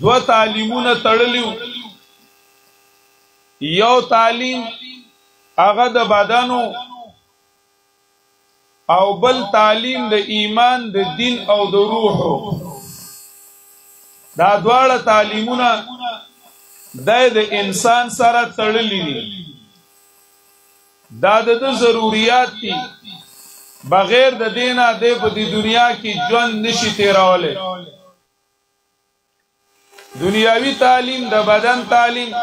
دو تعلیمونه تړلیو یو تعلیم هغه د بدنو او بل تعلیم د ایمان د دین او د روح دا دواړه تعلیمونه د انسان سره تړلي دي دا د ضرورت دي بغیر د دینه د په دنیا کې ژوند نشي تیرولای دنیاوی تعلیم د بدن تعلیم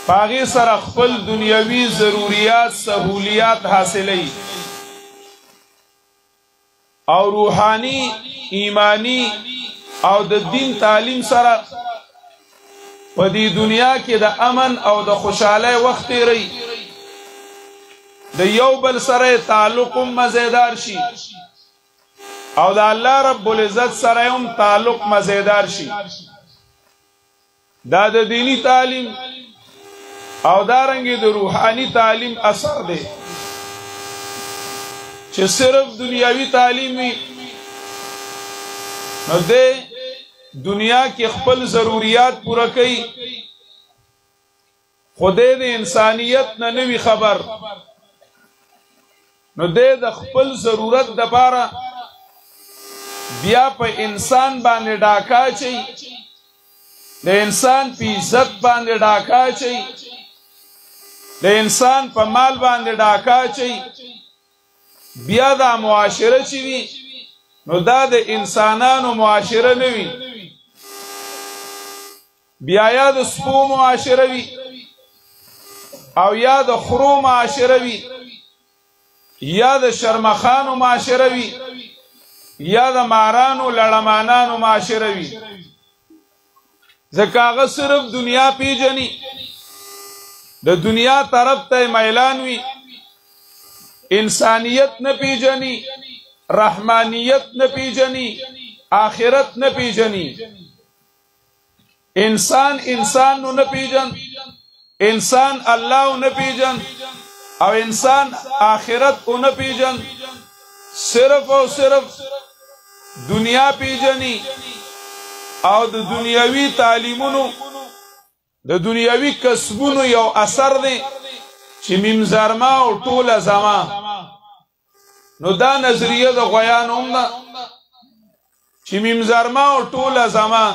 پاغي سره خپل دنیاوی ضرورت سہولیات حاصلې او روحانی ایمانی او د دین تعلیم سره په دې دنیا کې د امن او د خوشاله وخت لري د یو بل سره تعلق مزیدار شي او د الله رب العزت سره هم تعلق مزیدار شي دا د دینی تعلیم او دارنګه د روحانی تعلیم اثر دی چې صرف دنیاوی تعلیم وي نو د دنیا کې خپل ضرورت پوره کوي خدای د انسانیت نه نوي خبر نو د خپل ضرورت د لپاره بیا په انسان باندې ډاکا چي د انسان په عزت باندې ډاکا چي د انسان په مال باندې ډاکا چي بیا د معاشره چي وي نو دا د انسانانو معاشره نه وي بیا یا د سپو معاشره وي او یا د خرو معاشره وي یا د شرمخانو معاشره وي یا د مارانو لړمانانو معاشره وي ځکه هغه صرف دنیا پیژني د دنیا طرف ته میلان وي انسانیت نه پیژني رحمانیت نه پیژني آخرت نه پیژني انسان نو نه پیژن انسان الله نه پیژن او انسان آخرت او نه پیژن صرف او صرف دنیا پیژني او د دنیاوی تعلیمونو د دنیاوی کسبونو یو اثر دی چې ممزرما او ټوله زما نو دا نظریه د غویان هم ده چې ممزرما او ټوله زما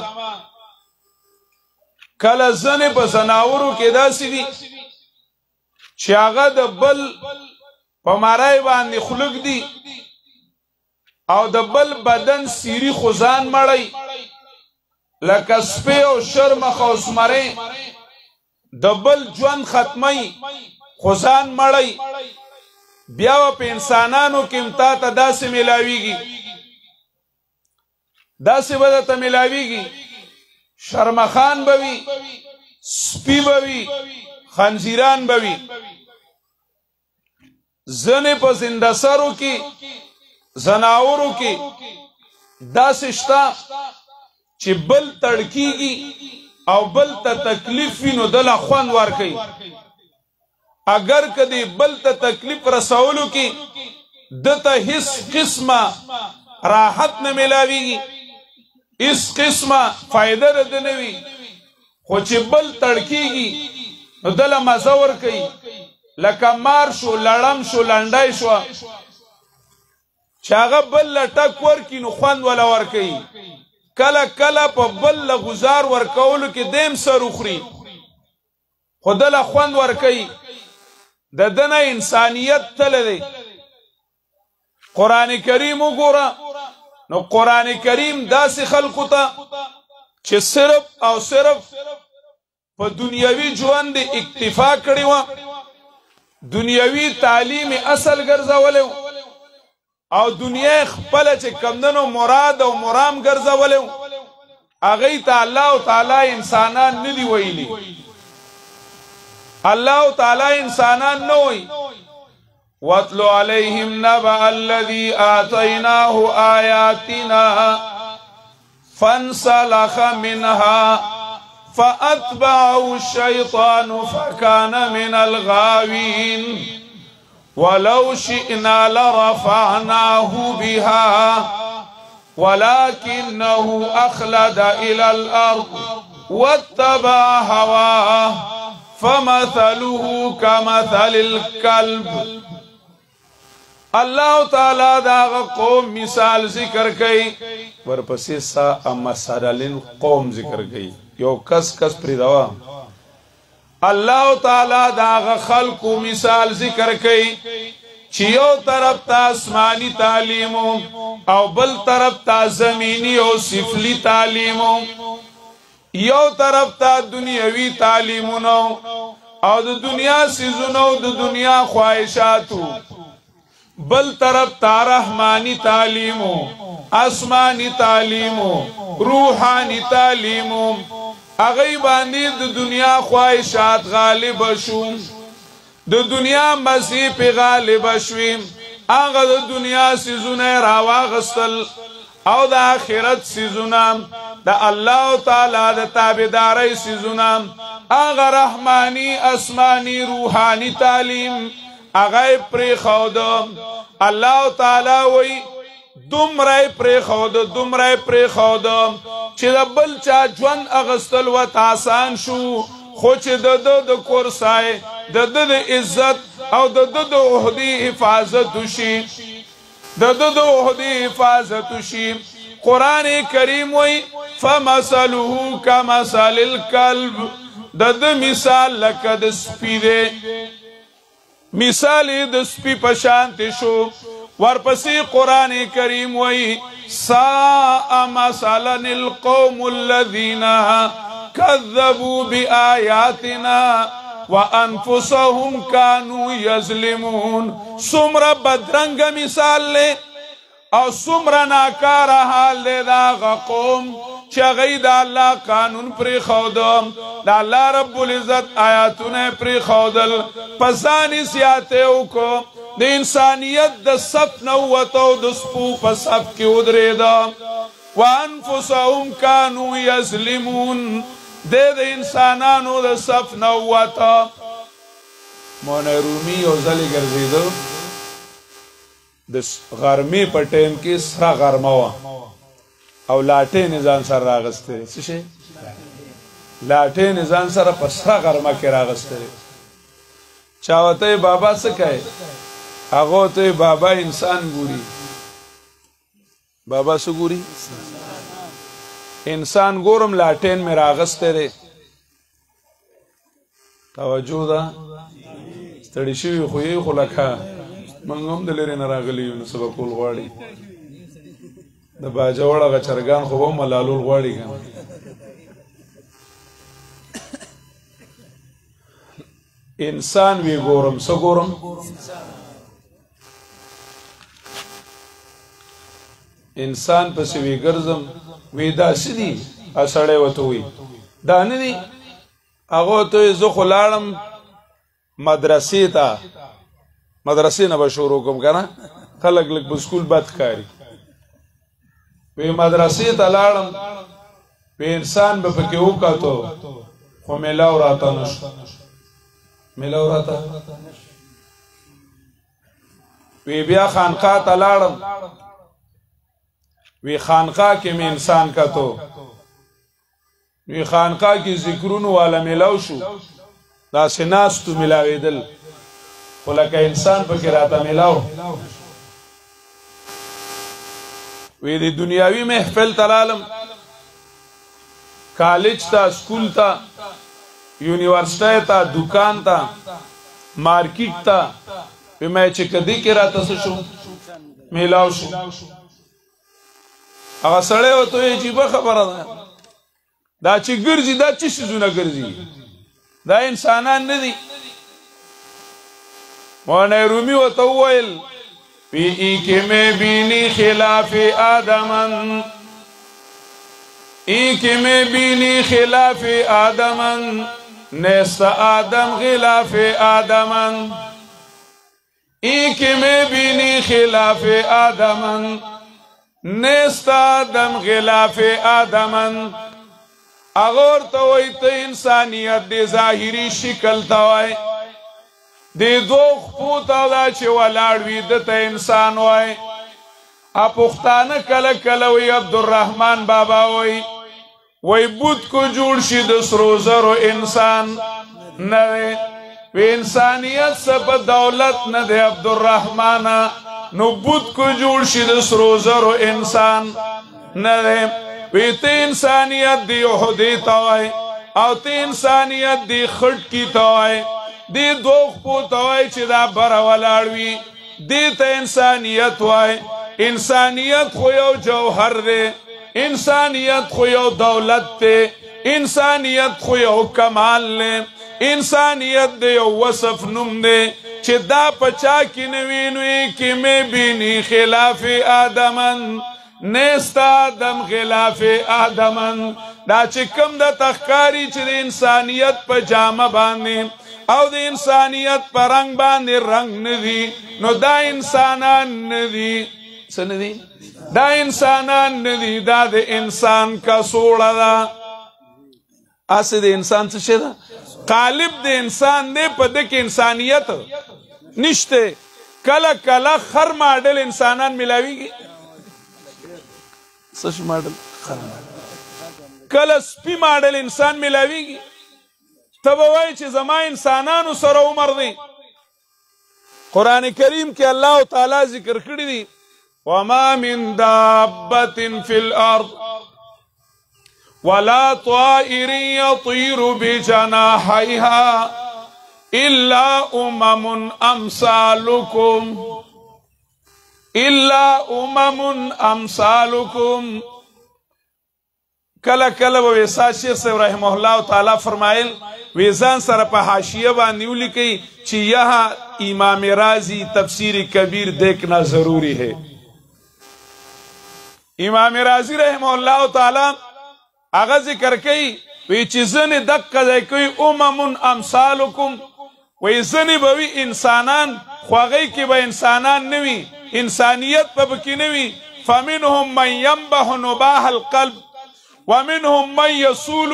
کله ځنې په زناورو کې داسې دي چې هغه د بل په مارای باندې خلق دي او د بل بدن سیری خوزان مړی لکه سپی او شرمخ او سمری د بل ژوند ختمی خوزان مړی بیا په انسانانو کې امتا ته داسې ملاویږي داسې به ته ملاویږي شرمخان بوي سپی بوي خنزیران بوي زنه په زندسرو کې زناورو کې داسې شتا چې بل تړکیږي او بل ته تکلیف وینو دله خوان ورکي اگر کدی بل ته تکلیف رسولو کې دته هیڅ قسمه راحت نه ملاويږي هیڅ قسمه فائدہ نه نوي خو چې بل تړکیږي دله مزه ورکي لکه مار شو لړم شو لنډای شو چاغه بل لټک ورکی نو خوان ولا ورکی کله کله په بل غزار ورکول کې دیم سر اخري خدله خوان ورکی د دنه انسانیت تل دی قران کریم وګوره نو قران کریم داسې خلقو ته چې صرف او صرف په دنیوي ژوند اکتفا کړی و دنیوي تعلیم اصل ګرځولې او دنیا خپل چې کمندنو مراد او مرام ګرځولې اغه ته الله تعالی انسانان ندي ویلي الله تعالی انسانان نه وي واتلو عليهم نبأ الذي آتيناه آياتنا فانسلخ منها فأتبعه الشيطان فكان من الغاوين ولو شئنا لرفعناه بها ولكنه أخلد إلى الأرض واتبع هواه فمثله كمثل الكلب. الله تعالی دا قوم مثال ذکر کئی ورپسې سا مثالن قوم ذکر کئی یو کس پریدوا. الله تعالی دا خلق مثال ذکر کئی چې یو طرف تا آسمانی تعلیم او بل طرف تا زمینی او سفلی تعلیم، یو طرف تا دنیاوی تعلیمونو او د دنیا سيزونو د دنیا خواهشاتو، بل طرف تا رحمانی تعلیمو، آسمانی تعلیمو، روحانی تعلیمو. اغی باندې د دنیا خواهشات غالب شو، د دنیا مزی پی غالب شویم، آغا د دنیا سیزونه راواغستل او د آخرت سیزونه د الله تعالی د تابعداري سیزونه، آغا رحمانی اسمانی روحانی تعلیم آغا پری خود. الله تعالی وی دومره پری خود چې د بل چا ژوند اغستل و آسان شو، خو چې د کورسای د عزت او د عہدی حفاظت شي، د عہدی حفاظت شي. قرآن کریم وی فمثله کمثل الکلب، د مثال لکه د سپی دی، مثال د سپی پشانت شو. ورپسې قرآن کریم وی ساء مثلا القوم الذين كذبوا بآياتنا وانفسهم كانوا يظلمون. سمرا بدرنگ مثال لے او سمرا ناکار حال دے دا قوم چا غی دا اللہ قانون پری خودم، دا اللہ رب العزت آیاتون پری خودل، پسانی سیاتیو کو دا انسانیت دا صف نوتو دا سپو پا صف کی ادرے دا. وانفسهم كانوا يظلمون، دے دا انسانانو دا صف نوتا. مونا رومی او زلی گرزیدو دا غرمی پر ٹیم کی سرا غرموا او لاٹے نزان سر راغستے سشے لاٹے نزان سر پر سرا غرمہ کی راغستے چاوتے بابا سکے اغوتے بابا انسان گوری، بابا سو گوری انسان گورم لاٹین میں راغستے رے. توجہ دا ستڑی شوی خویی خلکا منگم دلیری نراغلیو نسبا کول غواړي د باجا وړه غچرګان خو به ملالول غواړي کنه. انسان وی ګورم سو ګورم انسان پس وی ګرځم وی دا سدي اسړې وته وی دا نه دي هغه ته زه خلاړم مدرسې ته، مدرسې نه به شروع کوم کنه خلک لږ په سکول بد کاری وی مدرسې ته لاړم وی انسان به پکې وکاتو خو میلاو راته نشته، میلاو راته وی بیا خانقاه ته لاړم وی خانقاه کې می انسان کاتو وی خانقاه کې ذکرونو والا میلاو شو دا سناستو ملاوی دل خو لکه انسان پکې راته میلاو. وی دی دنیاوی محفل تلالم کالج تا سکول تا یونیورسٹی تا دکان تا مارکیٹ تا وی میں چکدی کی راته سشو میلاو شو. اگه سڑے و تو عجیبه خبره ده دا چی گرزی دا چی سیزونه گرزی دا انسانان ندی. مولانا رومی و توویل پی ای که میں بینی خلاف آدمن، ای که میں بینی خلاف آدمن نیست آدم غلاف آدمن، ای که میں بینی خلاف آدمن نیست آدم غلاف آدمن. اغور توی تا انسانیت دی ظاہری شکل توی دی دو خپوتا دا چه ولاړوی دتا انسان وی پښتانه کله کله وی عبدالرحمن بابا وی بود کو جوړ شي د سرو زرو انسان نه وی انسانیت سب دولت نه دی عبدالرحمن نو بود کو جوړ شي د سرو زرو انسان نه دی وی ته انسانیت دی یهودي ته وای او ته انسانیت دی خټکی ته وای دی دوغ پو ته وای چې دا بره ولاړ وي دی ته انسانیت وای انسانیت خو یو جوهر دی انسانیت خو یو دولت دی انسانیت خو یو کمال دی انسانیت دی یو وصف نوم دی چې دا پچا کی نوینوی کی میں بینی خلاف آدمن نیست آدم خلاف آدمن دا چې کم دا تخکاری چې د انسانیت په جامه باندې او د انسانیت په رنگ باندې رنگ ندی نو دا انسانان ندی سندی دا انسانان ندی دا د انسان کا سوڑا دا اسی د انسان څه شي دا قالب د انسان دی په دک انسانیت نشته کله کله خر ماډل انسانان ملاویږي سش ماډل خر کله سپی ماډل انسان ملاویږي تب وای چې زما انسانانو سره عمر دی قرآن کریم کې الله تعالی ذکر کړی دی وما من دابة في الأرض ولا طائر يطير بجناحيها إلا أمم کله کله ویسا شیخ صاحب رحمه الله تعالی فرمایل ویزان سره په حاشیه باندې ولیکي چې یہاں امام رازی تفسیر کبیر دیکھنا ضروری ہے امام رازی رحمه الله تعالی هغه ذکر کوي وی چې ځنې دقه ځای کوي امم امثالکم وی ځنې به وي انسانان خو هغې کې به انسانان نه وي انسانیت به پکې نه وي فمنهم من ینبح نباح القلب ومنهم من یصول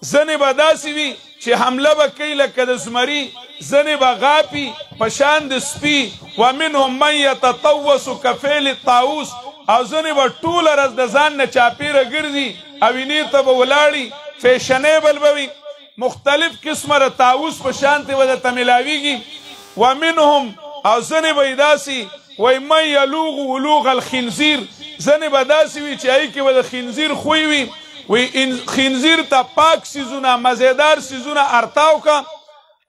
ځنې به داسې وي چې حمله به کوي لکه د زمري ځنې به غاپي په شان د سپي ومنهم من یتطوس کفیل الطاووس او ځنې به ټوله ورځ د ځان نه چاپیره ګرځي او اینې ته به ولاړي فیشنیبل به وي مختلف قسمه د طاووس په شانتې به درته میلاویږي ومنهم او ځنې به یې داسې وی من یلوغ ولوغ الخنزیر ځنې به داسې وي چې هغې کې به د خنزیر خوی وي وی خنزیر ته پاک سیزونه مزیدار سیزونه ارتاو که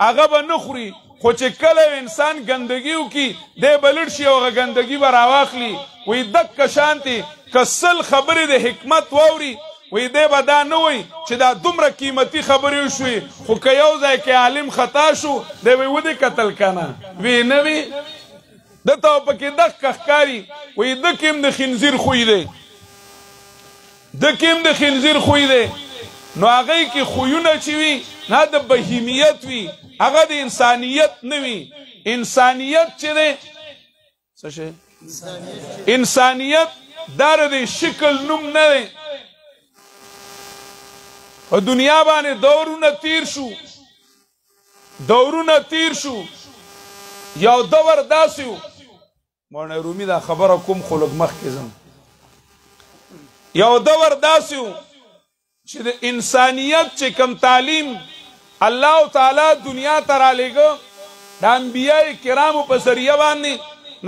هغه به نه خوري خو چې کله انسان ګندګي وکړي دی به لړ شي او هغه ګندګي به راواخلي وی دکه شانتې که سل خبرې د حکمت واوري وی دی به دا نه وی چې دا دومره قیمتي خبرې وشوي خو که یو ځای کې عالم خطا شو دی وی ودې کتل که نه وی نه وي دته پکې دقه ښکاري وی ده کې هم د خنزیر خوی دی ده کې هم د خنزیر خوی دی نو هغې کې خویونه چې وي نه د بهیمیت وي هغه د انسانیت نه وي انسانیت چې دی څه شی انسانیت دا د شکل نوم نه دی په دنیا باندې دورونه تیر شو یو دور داسې و مولانا رومي دا خبره کوم خو لږ مخکې ځم یو دور داسې و چې د انسانیت چې کم تعلیم الله تعالی دنیا ته رالیږه د انبیاء کرامو په ذریعه باندې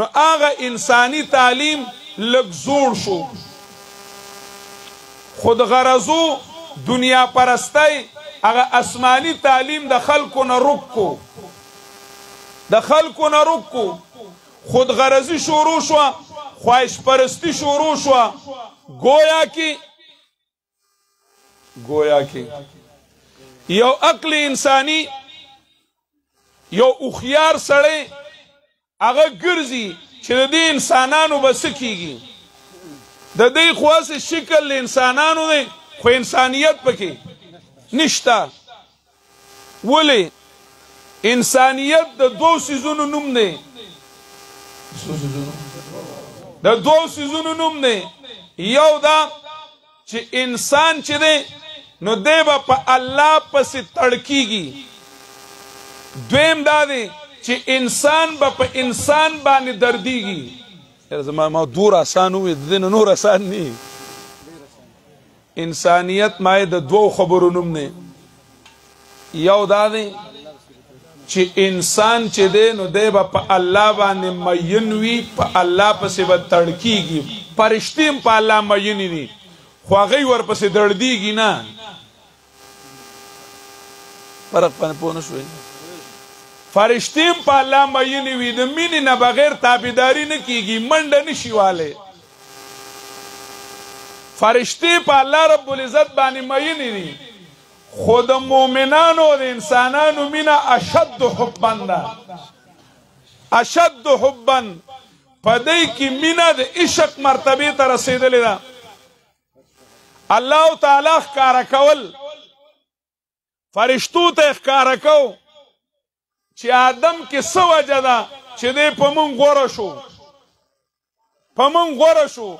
نو هغه انساني تعلیم لږ زوړ شو خود غرضو دنیا پرستی هغه آسماني تعلیم د خلکو نه رک کو خود غرضی شروع شو خواهش پرستی شروع شو گویا کی یو عقل انسانی یو اخیار سړی هغه ګرځي چې د دې انسانانو به څه کیږي د دې خواص شکل د انسانانو دی خو انسانیت پکې نشته ولې انسانیت د دو سیزونو نوم دی یو دا چې انسان چې دی نو دی به په الله پسې تړکیږي دویم دا دی چې انسان به په انسان باندې دردیږي ما دور آسان وي د دې نه نور آسان نه انسانیت ما د دوو خبرو نوم نه یو دا دی چې انسان چې دی نو دی به په الله باندې مین وي په الله پسې به تړکېږي فرشتې هم په الله مینې دي خو هغوی ورپسې دړدېږي نه فرق باندې پوه نه شوې فرشتې هم په الله مینې وي د مینې نه بغیر تابعداري نه کېږي منډه نه شي والی فرشتې په الله رب العزت باندې مینې دي خو د مؤمنانو د انسانانو مینه اشد حبا ده اشد حبا په دې کې مینه د عشق مرتبې ته رسېدلې ده الله تعالی ښکاره کول فرشتو ته ښکاره کو چې آدم کې څه وجه ده چې دی په مونږ غوره شو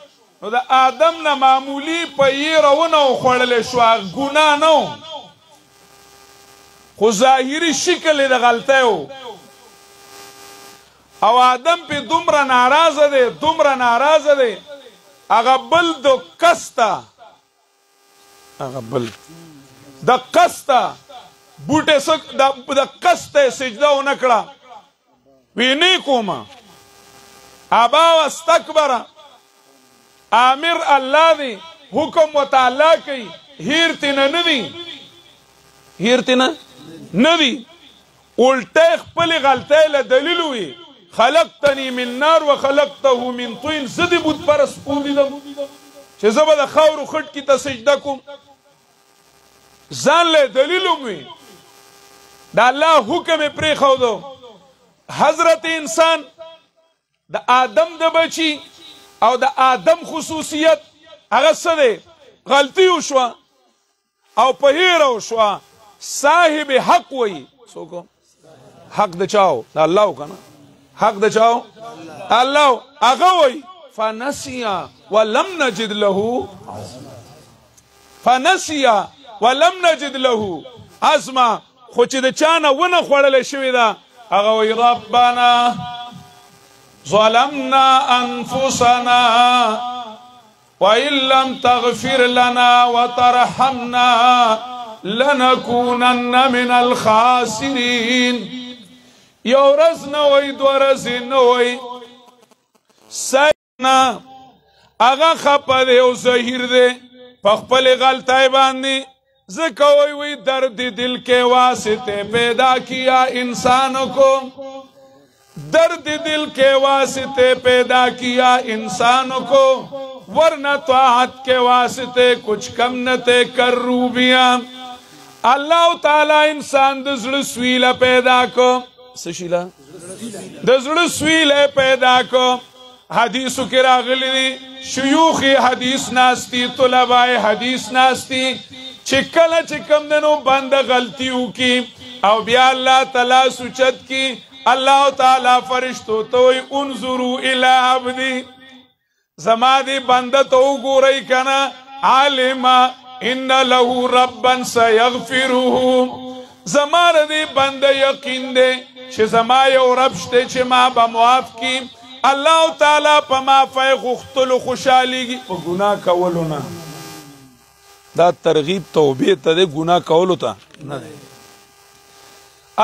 نو د آدم نه معمولي په یېره ونه وخوړلی شو ګناه نه و خو ظاهري شکل یې د غلطی و او آدم پې دومره ناراضه دی هغه بل د کس ته بوټې د کس ته یې سجده ونه کړه وی نه کومه ابا واستکبره آمر الله دی حکم وتعالی کوي هیر تینا نه دی الټی خپلې غلطۍ له دلیل وي خلقتنی من نار و خلقته من طین زه د بت پرست ولیدم چې زه به د خاورو خټکي ته سجده کوم ځان له دلیل وي د الله حکم یې پرېښودو حضرت انسان د آدم د بچي او د آدم خصوصیت هغه څه دی غلطي وشوه او په هیره وشوه صاحب حق وی څوک حق د چاو د الله که نه حق د چاو الله هغه وی فنسیا ولم نجد له عزما خو چې د چا نه ونه خوړلی شوې ده هغه وی ربنا ظلمنا انفسنا وان لم تغفر لنا وترحمنا لنكونن من الخاسرين یو ورځ نه وی دوه ورځې نه وی سیدنا هغه خپه دی او ظهیر دی په خپلې غلطۍ باندې ځکه وی درد دل کے واسطے پیدا کیا انسان کو درد دل کے واسطے پیدا کیا انسان کو ورنہ طاعت کے واسطے کچھ کم نہ تے کر روبیاں اللہ تعالی انسان د زړه سویله پیدا کو څه شیله د زړه سویله پیدا کو حدیثو کې راغلی دي شیوخ حدیث ناستی طلباء حدیث ناستی چې کله چې کم دنو بنده غلطي وکي او بیا الله تعالی سوچت کی اللہ تعالی فرشتو توی انظروا الى عبدی زما دی بنده تو گوری کنا عالما ان له ربا سیغفره زما دی بنده یقین دے چه زما یو رب شتے چه ما بمعاف کی اللہ تعالی پا ما فی غختل خوشحالی گی پا گناہ کولو نا دا ترغیب توبیت تا دے گناہ کولو تا نا دے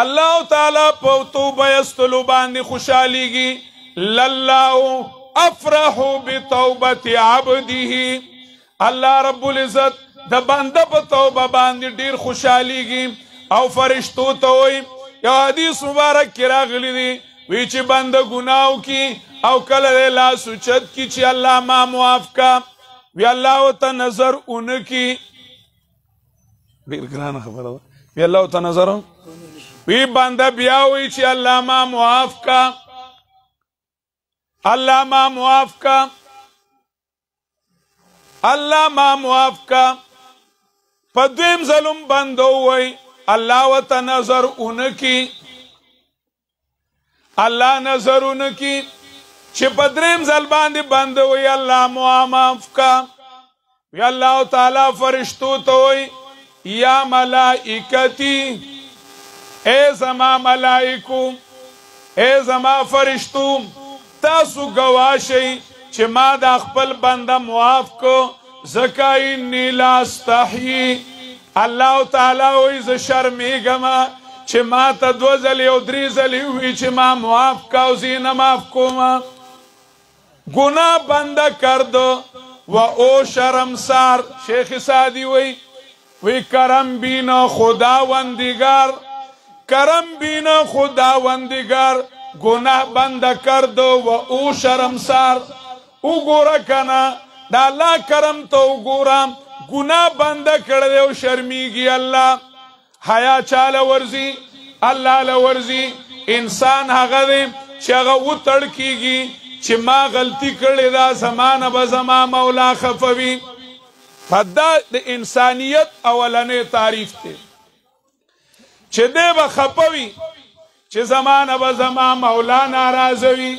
اللہ تعالی پا توبہ استلو باندی خوشحالیگی للہ افرح بتوبت عبده اللہ رب العزت دا بندہ پا توبہ باندی دیر خوشحالیگی او فرشتو توئی یا حدیث مبارک کی راغلی دی ویچی بندہ گناہو کی او کل دے لا سوچت کی چی اللہ ما معاف کا وی اللہ تا نظر ان کی دیر گرانا خبر دا وی اللہ تا نظر وی بندہ بیاوی چی اللہ ما معاف کا اللہ ما معاف کا اللہ ما معاف کا پا دویم ظلم بندو وی اللہ و تا نظر ان کی اللہ نظر ان کی چی پا دریم ظل باندی بندو وی اللہ معاف کا وی اللہ تعالی فرشتو تو وی یا ملائکتی اے زما ملائکو اے زما فرشتو تاسو گواه شئ چې ما دا خپل بنده معاف کو ځکه انی لا استحیی الله تعالی وایي زه شرمېږم چې ما ته 2 ځلې او 3 ځلې ووایي چې ما معاف کا او زه یې نه معاف کوم. گناه بنده کرد و او شرمسار. شیخ سعدی وی کرم بین خداوندگار، کرم بین خداوندگار گناه بنده کرد و او شرمسار. او گورا کنا دا اللہ کرم تو گورا گناه بنده کرده و شرمیگی اللہ. حیا چال ورزی اللہ لورزی انسان هغه دی چې هغه و تړکیږي چې ما غلطی کړې دا زمانه به زما مولا خفوي. دا د انسانیت اولنې تعریف دی چې دی به خفوي چې زمانه به زما مولا ناراضوي،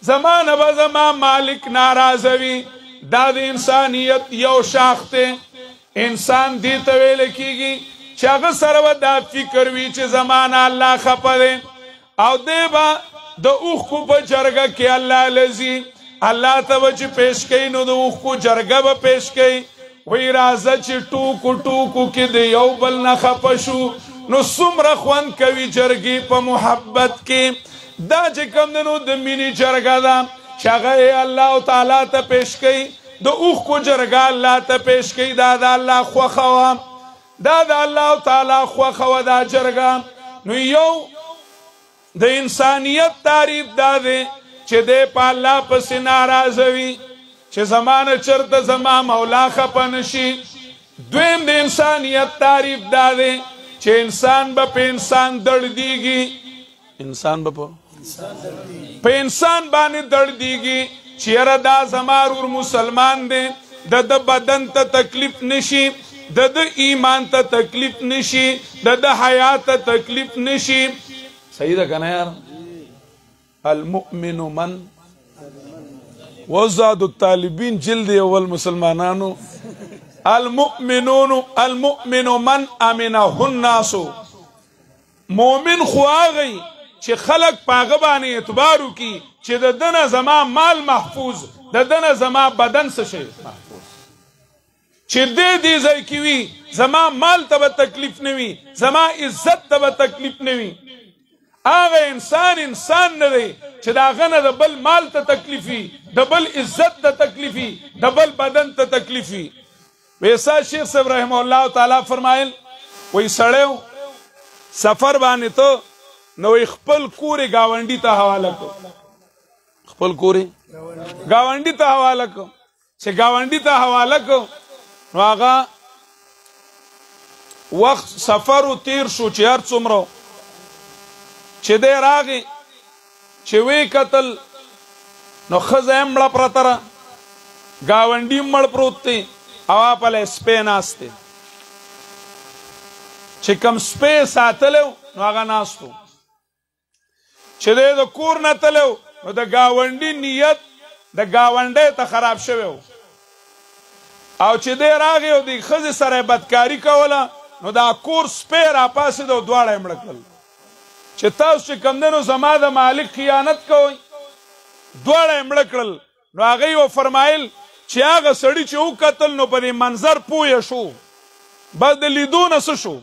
زمانه به زما مالک ناراضوي. دا د انسانیت یو شاخ دی. انسان دې ته ویل کېږي چې هغه سره به دا فکر وي چې زمانه الله خفه دی او دی به د اوښکو په جرګه کې الله لذي الله ته به چې پیش کوي نو د اوښکو جرګه به پیش کوي. وی راځه چې ټوکو ټوکو کې د یو بل نه خفه شو نو څومره خوند کوي جرګې په محبت کې. دا چې کوم دی نو د مینې جرګه ده چې هغه یې الله تعالی ته پیش کوي. د اوښکو جرګه الله ته پیش کوي. دا د الله خوښه وه، دا د الله تعالی خوښه وه دا جرګه. نو یو د انسانیت تعریف دا دی چې دی په الله پسې ناراضه وي چې زمانه چرته زما مولا خفه نشي. دویم د انسانیت تعریف دا دی چې انسان به په انسان دړدیږي، انسان به په انسان باندې دړدیږي چې یاره دا زما ورور مسلمان دی، د بدن ته تکلیف نشي، د ایمان ته تکلیف نشي، د حیات ته تکلیف نشي. صحیح ده کنه یار؟ المؤمن من وزاد الطالبین جلد اول مسلمانانو المؤمن من امنه الناس. مومن خو هغه چې خلق پاغه باندې اعتبار وکي چې د دنه زما مال محفوظ، د دنه زما بدن څه شي محفوظ، چې دې ځای کې وي زما مال ته به تکلیف نه وي، زما عزت ته به تکلیف نه وي. هغه انسان نه دی چې د هغه نه د بل مال ته تکلیف وي، د بل عزت ته تکلیف وي، د بل بدن ته تکلیف وي. ویسا شیخ صاحب رحمه الله تعالی فرمایل وی سړیو سفر باندې ته نو خپل کورې گاونډي ته حواله کو، خپل کورې گاونډي ته حواله کو. چې گاونډي ته حواله کو نو هغه وخت سفر تیر شو چې هر څومره چې دی راغی چې وی کتل نو ښځه یې مړه پرته ده، ګاونډي مړ پروت دی او هاپله سپی ناست دی. چې کوم سپی یې ساتلی نو هغه ناست و. چې دی د کور نه تلی نو د ګاونډي نیت د ګاونډۍ ته خراب شوی و او چې دی راغی او د ښځې سره یې بدکاري کوله نو دا کور سپی راپاڅېد او دواړه یې مړه کړل. چې تاسو چې کوم دی نو زما د مالک خیانت کوئ، دواړه یې مړه کړل. نو هغوی وفرمایل چې هغه سړي چې وکتل نو په دې منظر پوه شو، بس د لیدو نه څه شو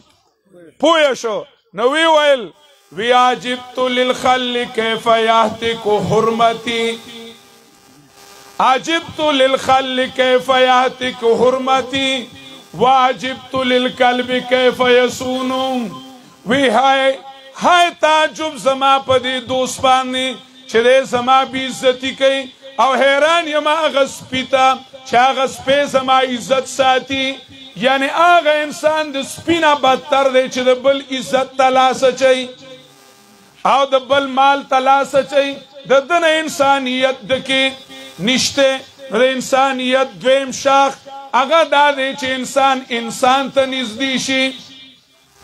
پوه شو. نو وی ویل وی عجبت للخل کیف یهتک حرمتی، عجبت للخل کیف یهتک حرمتی وعجبت للکلب کیف یصون. وی های تعجب زما په دې دوست باندې چې دی زما بې عزتي کوي او حیران یم هغه سپي ته چې هغه سپی زما عزت ساتي. یعنی هغه انسان د سپي نه بدتر دی چې د بل عزت ته لاس اچوي او د بل مال ته لاس اچوي. د ده نه انسانیت د کې نشته. د انسانیت دویم شاخ هغه دا دی چې انسان ته نږدې شي،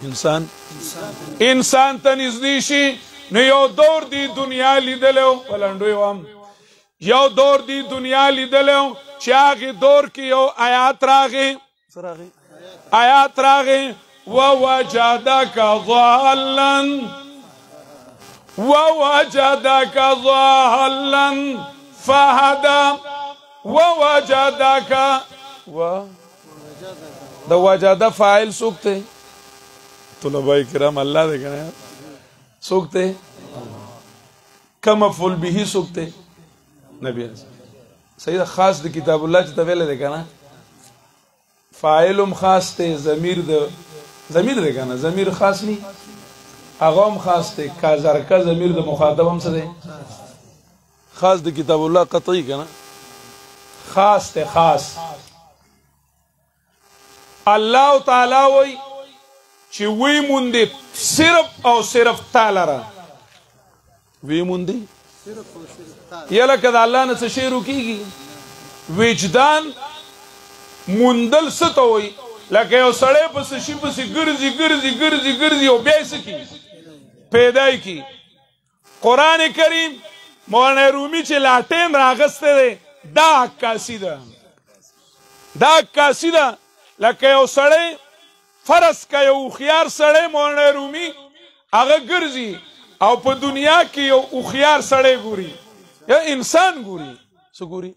انسان ته نږدې شي. نو یو دور دی دنیا لیدلی و، په لنډو یې وایم، یو دور دی دنیا لیدلی و چې هغې دور کې یو آیات راغی، آیات راغی ووجدک ضالا ووجدك ضالا فهدى ووجدك د وجد فاعل سوکتے طلباء کرام اللہ دے کنا سوکتے کم مفعول به سوکتے نبی صحیح خاص د کتاب الله چې تویل دے کنا فاعلم خاص تے ضمیر دے کنا ضمیر خاص نی اغام خاص تے کازرکا ضمیر د مخاطب هم څه دی خاص د کتاب الله قطعی کنا خاص تے خاص اللہ تعالی وی چی وی مندی صرف او صرف تالرا وی مندی یا لکه دا اللہ نه څه شی روکیږي وجدان مندل څه ته وی لکه یو سړی پسې شي پسې ګرځي او بیا یې څه کی پیدا یې کی قرآن کریم مولانا رومی چې لاټین راغستی دی دا عکاسي ده لکه یو سړی فرض که یو هوښیار سړی مولانا رومي هغه ګرځي او په دنیا کې یو هوښیار سړی ګوري یا انسان ګوري څه ګوري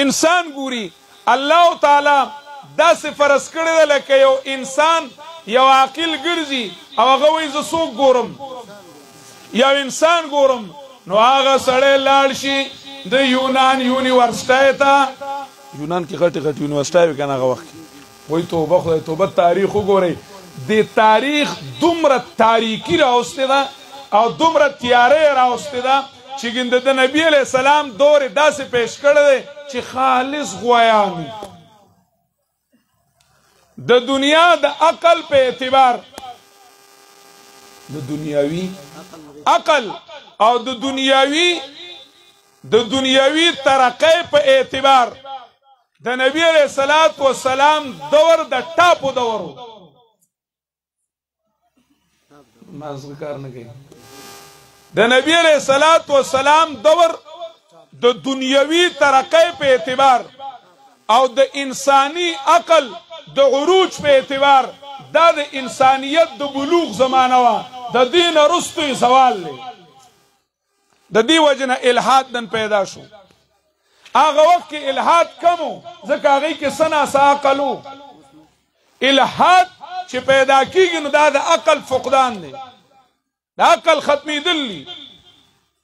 انسان ګوري الله تعالی داسې فرض کړی ده لکه یو انسان یو عاقل ګرځي او هغه وایي زه څوک ګورم یو انسان ګورم نو هغه سړی لاړ شي د یونان یونیورسټۍ ته یونان کې غټې یونیورسټۍ وي که نه هغه وخت کې وای توبه خدای توبه تاریخ وګورئ د تاریخ دومره تاریکی راوستې ده او دومره تیارې راوستې ده چې د نبي علیه السلام دور داسې پیش کړی دی چې خالص غویان د دنیا د عقل په اعتبار د دنیاوی عقل او د دنیاوی ترقی په اعتبار د نبی علیہ الصلوۃ والسلام دور د ټاپو دورو مازغ کار نه کوي د نبی علیہ الصلوۃ والسلام دور د دنیوي ترقی په اعتبار او د انسانی عقل د عروج په اعتبار دا د انسانیت د بلوغ زمانه وا د دین رستوی سوال دی د دې وجنه الحاد نن پیدا شو هغه وخت کې الحاد کمو ځکه هغې کې څه ناڅه عقل و الحاد چې پیدا کېږي نو دا د عقل فقدان دی د عقل ختمېدل دي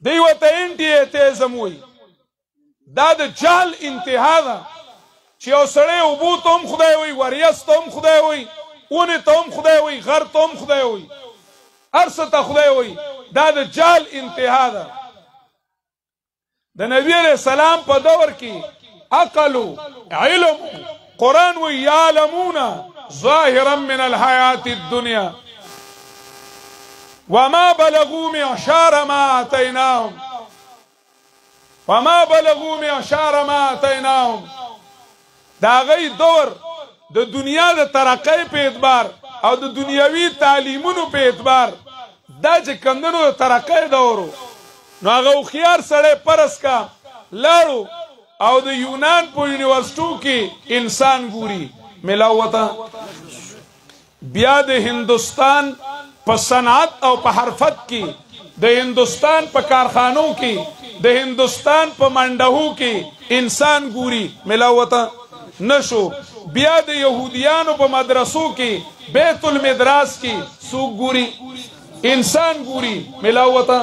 دی ورته انټي ایتیزم وایي دا د جهل انتها ده چې یو سړی اوبو ته هم خدای وایي وریځ ته هم خدای وایي اونې ته هم خدای وایي غر ته هم خدای وایي هر څه ته خدای وایي دا د جهل انتها ده د نبی علیہ السلام په دور کې عقل علم قرآن و یعلمون ظاهرا من الحیات الدنیا وما بلغوا معشار ما آتیناهم دا غي دور د دنیا د ترقی په اعتبار او د دنیاوی تعلیمونو په اعتبار دا چې کمدنو د ترقی دورو نو هغه هوښیار سړی پرس کا لاړو او د یونان په یونیورسټو کې انسان ګوري ملاوته بیا د هندوستان په صنعت او په حرفت کې د هندوستان په کارخانو کې د هندوستان په منډهو کې انسان ګوري ملاوته نشو بیا د یهودیانو په مدرسو کې بیت المدراس کې څوک ګوري انسان ګوري ملاوته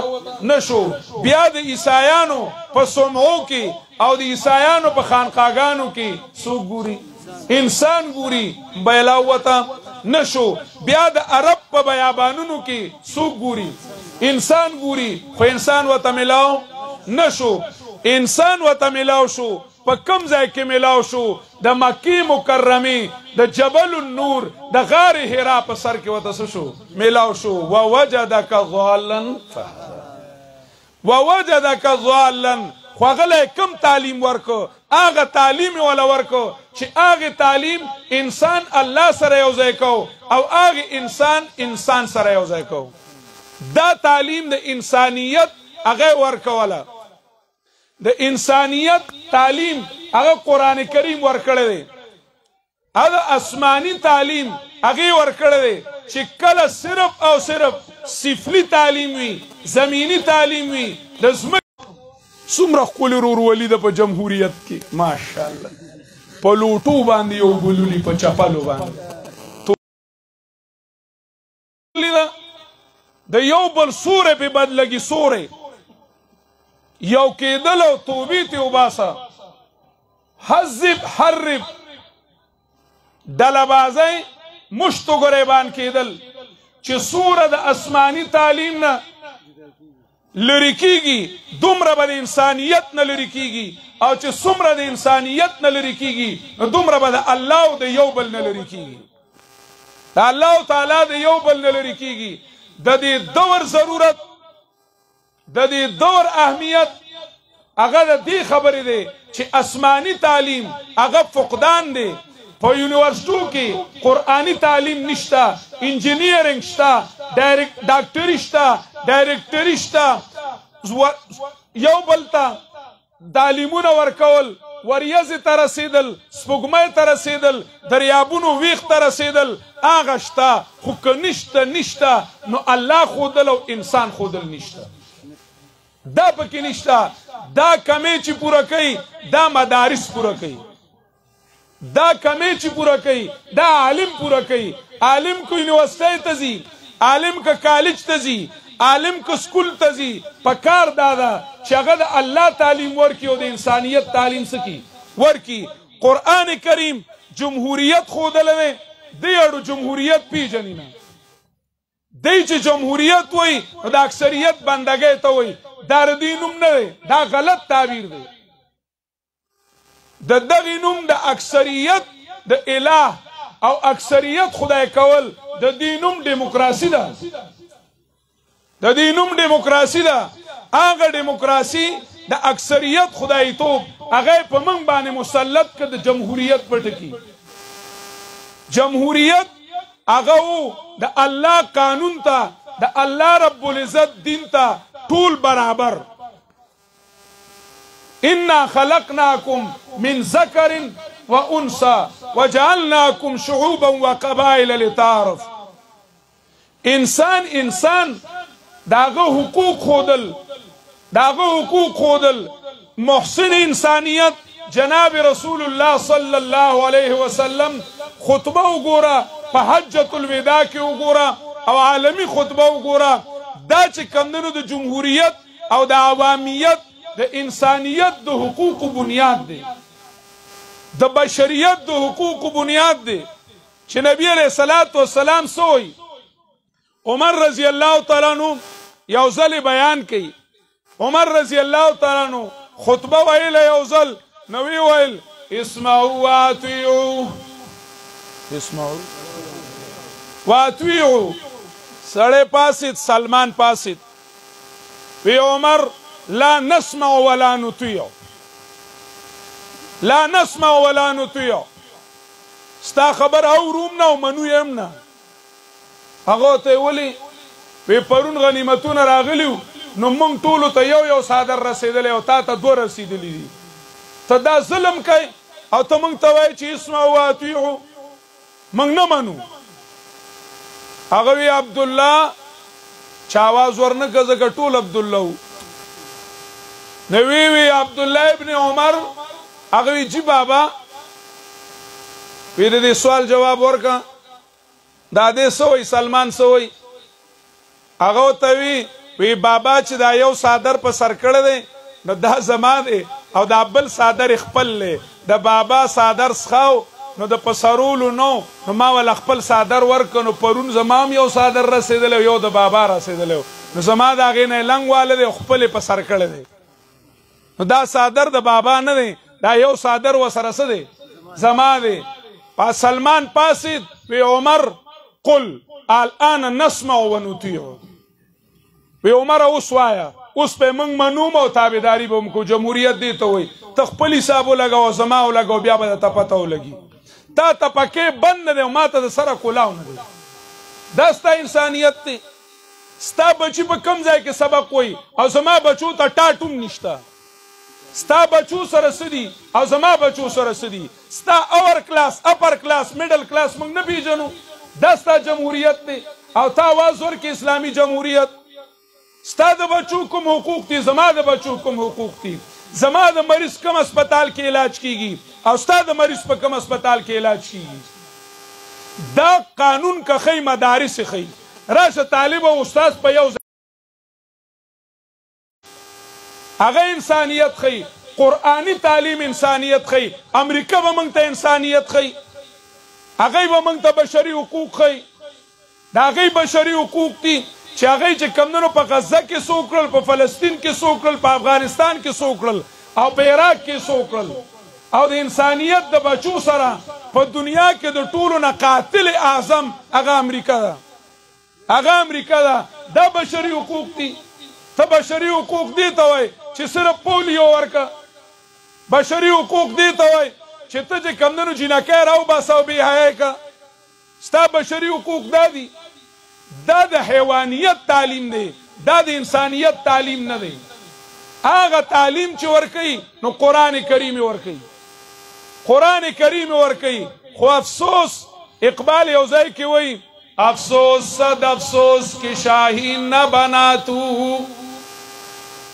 نشو بیا د عیسایانو په سمعو کې او د عیسایانو په خانقاګانو کې څوک ګوري انسان ګوري ملاوته نشو بیا د عرب په بیابانونو کې څوک ګوري انسان ګوري خو انسان وته ملاو نشو انسان وته ملاو شو په کم ځای کې ملاو شو د مکی مکرمه د جبل النور د غار حرا په سر کې وته شو ملاو شو ووجدک ضالا خوغله کم تعلیم ورکو هغه تعلیم ولا ورکو چې هغه تعلیم انسان الله سره یو ځای کو او هغه انسان سره یو ځای کو دا تعلیم د انسانیت هغه ورکوله د انسانیت تعلیم هغه قرآن کریم ورکړی دی دا آسمانی تعلیم هغې ورکړی دی چې کله صرف او صرف سفلي تعلیم وي زمینی تعلیم وي د ځمکې څومره ښکلې ورورولي ده په جمهوریت کې ماشاءالله په لوټو باندې یو ګلولي په چپلو باندې د یو بل سوری پې بدلګي سوری یو کېدل او توبې تې وباسه حذب حرب ډلهبازۍ مشتو ګریبان کېدل چې سوره د آسماني تعلیم نه لرې کېږي دومره به د انسانیت نه لرې کېږي او چې څومره د انسانیت نه لرې کېږي نو دومره به د الله او د یو بل نه لرې کېږي د الله تعالی د یو بل نه لرې کېږي د دې دور ضرورت د دې دور اهمیت هغه د دې خبرې دی چې آسماني تعلیم هغه فقدان دی په یونیورسټو کې قرآني تعلیم نشته انجینیرینګ شته ډاکټري شته ډایرکټري شته یو بل ته تعلیمونه ورکول وریځې ته رسېدل سپوږمۍ ته رسېدل دریابونو ویښ ته رسېدل هغه شته خو که نشته نو الله ښودل او انسان ښودل نشته دا پکې نشته دا کمې چې پوره کوي دا مدارس پوره کوي دا کمې چې پوره کوي دا عالم پوره کوي عالم که یونیورسټۍ ته ځي عالم که کالج ته ځي عالم که سکول ته ځي په کار دا ده چې هغه د الله تعلیم ورکړي او د انسانیت تعلیم څه کړي ورکړي قرآن کریم جمهوریت ښودلی دی دی اړو جمهوریت پیژني نه دی چې جمهوریت وایي نو د اکثریت بندګۍ ته وایي دا د دې نوم نه دی دا غلط تعبیر دی د دغې نوم د اکثریت د اله او اکثریت خدای کول د دې نوم ډیموکراسي ده د دې نوم ډیموکراسي ده هغه ډیموکراسي د اکثریت خدایتوب هغه په موږ باندې مسلط که د جمهوریت په ټکي جمهوریت هغه و د الله قانون ته د الله رب العزت دین ته ټول برابر انا خلقناکم من ذکر و انثى وجعلناکم شعوبا وقبائل لتعارف انسان داغه حقوق خودل محسن انسانیت جناب رسول الله صلی الله علیه وسلم خطبه وګوره په حجۃ الوداع کې وګوره او عالمی خطبه وګوره دا چې کمدنو د جمهوریت او د عوامیت د انسانیت د حقوق بنیاد دی د بشریت د حقوق بنیاد دی چې نبی علیہ الصلوۃ والسلام سوئی عمر رضی الله تعالی عنہ یو ځل بیان کړي عمر رضی الله تعالی عنہ خطبه ویل یو ځل نو ویل اسمعوا واطیعوا سړی پاسید سلمان پاسید وی عمر لا نسمع ولا نطيع لا نسمع ولا نطيع ستا خبر اوروم نه او منو یم نه هغه ته ولی په پرون غنیمتونه راغلیو نو مونږ ټولو ته یو صادر رسیدلی او تا ته دوه رسیدلی دي ته دا ظلم کوي او ته مونږ ته وایي چې اسمعوا واطیعوا مونږ نه منو هغه وی عبدالله چې آواز ورنکړه ځکه ټول عبدالله و نو وی عبدالله ابن عمر هغه وی جی بابا وی د دې سوال جواب ورکړه دا دې څه وایي سلمان څه وایي هغه ورته وی بابا چې دا یو صادر په سر کړی دی نو دا زما دی او دا بل صادر خپل دی د بابا صادر څخه نو د پسرولو نو ما ول خپل صادر ورکړ نو پرون زما هم یو صادر رسېدلی یو د بابا رسېدلی نو زما د هغې نه یې لنګ والی دی خپل یې په سر کړی دی نو دا صادر د بابا نه دی دا یو صادر ورسره څه دی زما دی سلمان پاسید وی عمر قل الان نسمع ونطیع وی عمر اوس وایه اوس په موږ منوم او تابعداري به موږ کو جمهوریت دی ته وایي ته خپل حساب ولګوه زما ولګوه بیا به درته پته ولګي تا ته پکې بند نه دی او ما ته د سره کولاو نه دی دا ستا انسانیت دی ستا بچي په کوم ځای کې سبق وایي او زما بچو ته ټاټ هم نشته ستا بچو سره سدي او زما بچو سره سدي ستا اور کلاس اپر کلاس میډل کلاس موږ نه پیژنو دا ستا جمهوریت دی او تا آواز ورکړي اسلامي جمهوریت ستا د بچو کوم حقوق دي زما د بچو کوم حقوق دي زما د مریض کوم اسپتال کې علاج کیږي او ستا د مریض په کوم اسپتال کې علاج کیږي دا قانون که خی مدارس خی راشه طالب او استاد په یو هغه انسانیت خی قرآنی تعلیم انسانیت خی امریکا به موږ ته انسانیت خی هغه به موږ ته بشري حقوق خی دا هغه بشري حقوق دي چې هغه چې کمونو په غزه کې څو کړل په فلسطین کې څو کړل په افغانستان کې څو کړل او په عراق کې څو کړل او د انسانیت د بچو سره په دنیا کې د ټولو نه قاتل اعظم هغه امریکا ده هغه امریکا ده دا بشري حقوق دي ته بشري حقوق دي ته وای چې صرف پولیو ورکه بشري حقوق دي ته وای چې ته چې کمونو جنکۍ راوباسه او بې حیایي که ستا بشري حقوق دا دي دا د حیوانیت تعلیم دی دا د انسانیت تعلیم نه دی هغه تعلیم چې ورکوي نو قرآن کریم ورکوي قرآن کریم ورکوي خو افسوس اقبال یو ځای کې وایي افسوس صد افسوس کہ شاہین نہ بنا تو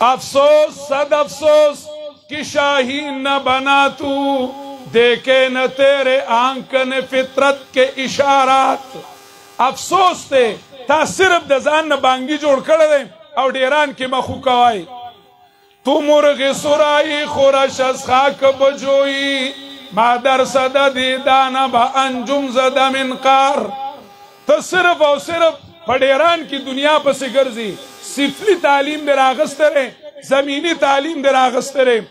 افسوس صد افسوس کہ شاہین نہ بنا تو دیکھے نہ تیرے آنکن فطرت کے اشارات افسوس تے تا صرف د ځان نه بانګي جوړ کړی دی او ډیران کې مخو کوای تو مرغ سرائی خورش از خاک بجوئی مادر صدا دیدانا با انجم زده من قار تا صرف او صرف پڑیران کی دنیا پس گرزی سفلی تعلیم در آغستره زمینی تعلیم در آغستره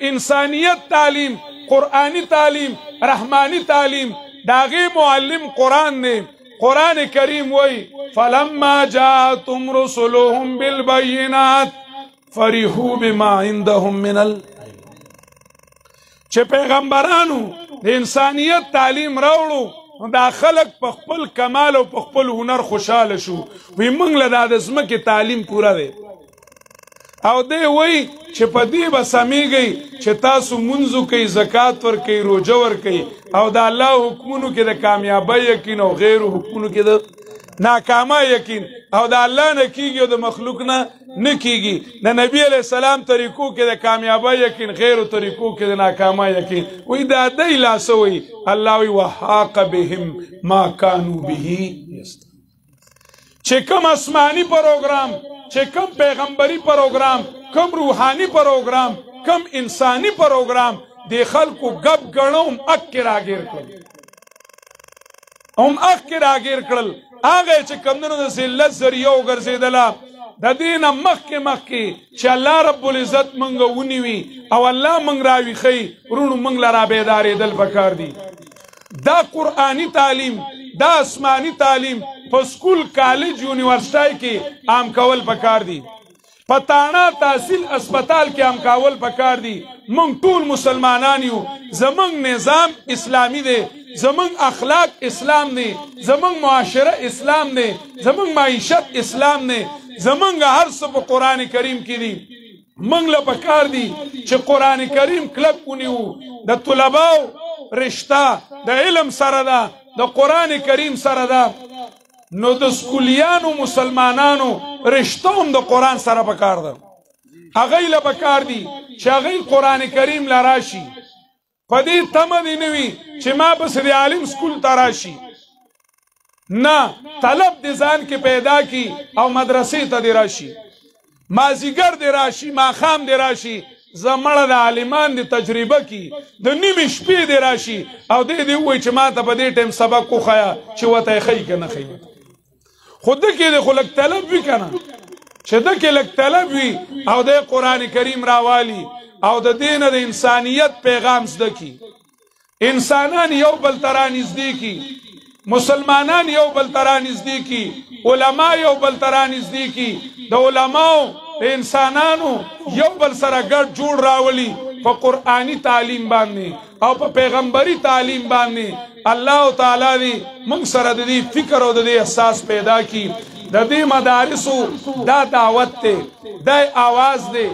انسانیت تعلیم قرآنی تعلیم رحمانی تعلیم داغی معلم قرآن نے قرآن کریم وی فلما جاءتم رسلهم بالبینات فریحو بما عندهم من چه پیغمبرانو د انسانیت تعلیم راوړو دا خلق په خپل کمال او په خپل هنر خوشاله شو وی موږ له د ځمکې تعلیم پوره دی او دی وی چې په دې به سمیږئ چې تاسو منځو کوئ زکات ورکوئ روژه ورکوئ او د الله حکمونو کې د کامیابۍ یقین او غیرو حکمونو کې د ناکامه یقین او د الله نه کیږي او د مخلوق نه کیږي د نبی علیہ السلام طریقو کې د کامیابی یقین غیرو طریقو کې د ناکامه یقین وی دا دی لاسه وی الله وی وحاق بهم ما کانوا به چې کم آسمانی پروگرام چې کم پیغمبری پروگرام کم روحانی پروگرام کم انسانی پروگرام دی خلقو گب گړوم اک راګیر کړل راګیر کړل هغه چې کمونو د ذلت ذریعه وګرځېدله د دې نه مخکې چې الله رب العزت موږ ونیوي او الله موږ راویښوي وروڼو موږ له رابیدارېدل پکار دي دا قرآنی تعلیم دا آسمانی تعلیم په سکول کالج یونیورسټۍ کې عام کول پکار دي په تاڼه تحصیل اسپتال کې عام کول پکار دي موږ ټول مسلمانان یو زموږ نظام اسلامی دی زمون اخلاق اسلام نه زمون معاشره اسلام نه زمون معیشت اسلام نه زمون هر څه په قران کریم کې دي موږ له پکار دي چې قران کریم کلک ونیو د طلباو رشتہ د علم سره ده د قران کریم سره ده نو د سکولیانو مسلمانانو رشتہ هم د قران سره پکار ده هغه له پکار دي چې هغه قران کریم لراشي پدی تمدی نوی چې ما بس دی عالم سکول تراشی نه طلب دی ځان کې پیدا کی او مدرسې ته دی راشي مازیګر دی راشي ماښام دی راشي زمړه د عالمان دی تجربه کی د نیمې شپې دی راشي او دی وایي چې ما ته په دې ټیم سبق وښیه چې وته یې ښیي که نه ښیي خو ده کې دی خو لږ طلب وي که نه چې ده کې لږ طلب وي او دی قرآن کریم راوالي او د دین د انسانیت پیغام زده کی انسانان یو بل ترا نږدې کی مسلمانان یو بل ترا نږدې کی علما یو بل ترا نږدې کی د علماو د انسانانو یو بل سره ګډ جوړ راولي په قرآنی تعلیم باندې او په پیغمبري تعلیم باندې الله تعالی دې موږ سره د دې فکر او د دې احساس پیدا کی د دې مدارسو دا دعوت ته دا آواز دی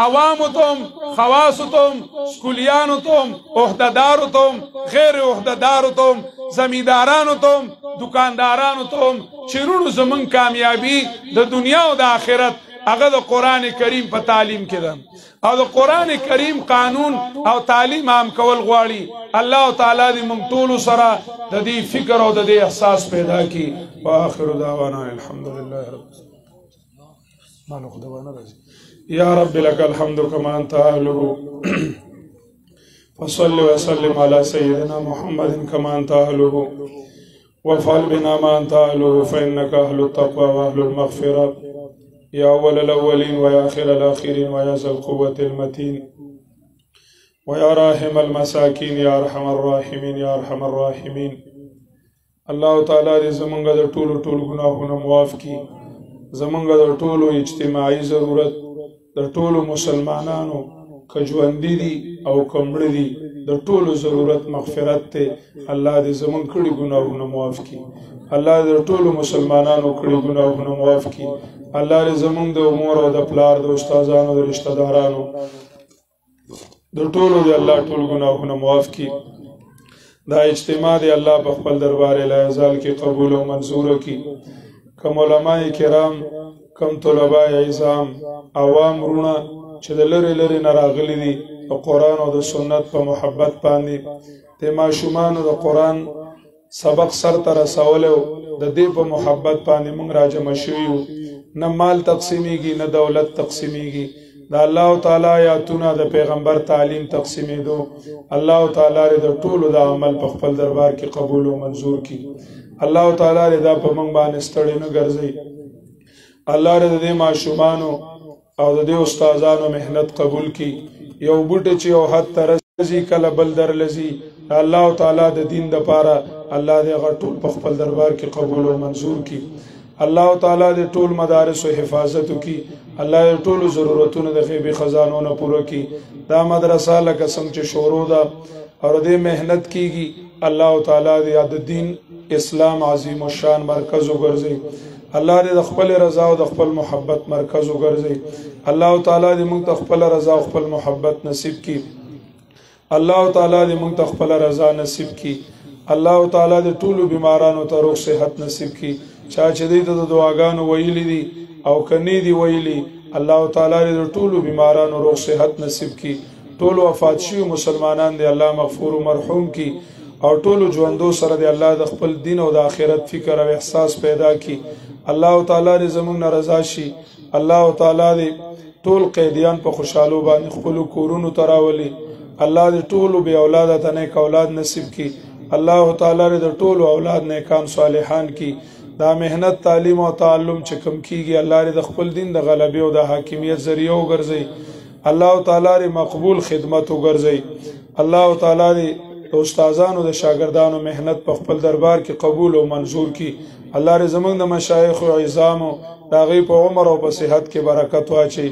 عوامو تم خواصو تم سکولیانو تم عہدیدارو تم غیر عہدیدارو تم زمیندارانو تم دکاندارانو تم چیرونو زمون کامیابی د دنیا او د آخرت هغه د قرآن کریم په تعلیم کې ده او د قرآن کریم قانون او تعلیم عام کول غواړي الله تعالی دې موږ ټولو سره د دې فکر او د دې احساس پیدا کړي واخر دعوانا الحمدلله رب مالو خدوانا راځي یا رب لك الحمد كما انت اهله فصل وسلم على سيدنا محمد كما انت اهله وافعل بنا ما انت اهله فانك اهل التقوى واهل المغفره يا اول الاولين ويا اخر الاخرين ويا ذا القوه المتين ويا راحم المساكين يا ارحم الراحمين يا ارحم الراحمين الله تعالی دې زمونږ د ټولو ګناهونو معاف کړي زمونږ د ټولو اجتماعي ضرورت د ټولو مسلمانانو که ژوندي دي او که مړه دي د ټولو ضرورت مغفرت ته الله دې زمونږ کړي ګناهونه معاف کړي الله دې د ټولو مسلمانانو کړي ګناهونه معاف کړي الله دې زمونږ د مور او د پلار د استادانو د رشتہ دارانو د ټولو دې الله ټول ګناهونه معاف کړي دا اجتماع دې الله په خپل دربار لا یزال کې قبول او منظور کړي کوم علماء کرام کم طلباء عظام عوام رونه چې د لری لری نه راغلي دي په قرآن او د سنت په محبت باندې د ماشومانو د قرآن سبق سر ته رسولی و د دې په محبت باندې موږ راجمع شوي یو نه مال تقسیمیږي نه دولت تقسیمیږي د الله تعالی آیاتونه د پیغمبر تعلیم تقسیمېدو الله تعالی د ټولو د عمل په خپل دربار کې قبول او منظور کړي الله تعالی دا په موږ باندې ستړی نه ګرځي الله د دې ماشومانو او د دې استادانو مهنت قبول کړي یو بوټی چې یو حد ته رسي کله بل در لذي الله تعالی د دین دپاره الله دې هغه ټول په خپل دربار کې قبول او منظور کړي الله تعالی دې ټول مدارس او حفاظت وکړي الله دې ټول ضرورتونه د غیبي خزانو نه پوره کړي دا مدرسه لکه څنګه چې شروع ده او دې مهنت کیږي الله تعالی دې د دین اسلام عظیم الشان مرکز وګرځي الله دې د خپل رضا او د خپل محبت مرکز وګرځي الله تعالی دې موږ ته خپل رضا او خپل محبت نصیب کړي الله تعالی دې موږ ته خپل رضا نصیب کړي الله تعالی دې ټول بیمارانو ته روغ صحت نصیب کړي چا چې دې د دعاګانو ویلي دي او کني دي ویلي الله تعالی دې ټول بیمارانو روغ صحت نصیب کړي ټول وفات شوي مسلمانان دې الله مغفور او مرحوم کړي او ټول ژوندو سره دې الله د خپل دین او د آخرت فکر او احساس پیدا کړي الله تعالی دې زموږ نه رضا شي الله تعالی دې ټول قیدیان په خوشحالو باندې خپل کورونو ته راولي الله دې ټول بې اولاده ته نیک اولاد نصیب کړي الله تعالی دې ټول اولاد نیکان صالحان کړي دا مهنت تعلیم او تعلم چې کم کیږي الله دې خپل دین د غلبې او د حاکمیت ذریعہ وګرځي الله تعالی دې مقبول خدمت وګرځي الله تعالی دې د استادانو د شاګردانو مهنت په خپل دربار کې قبول او منظور کړي الله دې زموږ د مشایخ او عظامو د هغوی په عمر او په صحت کې برکت واچوي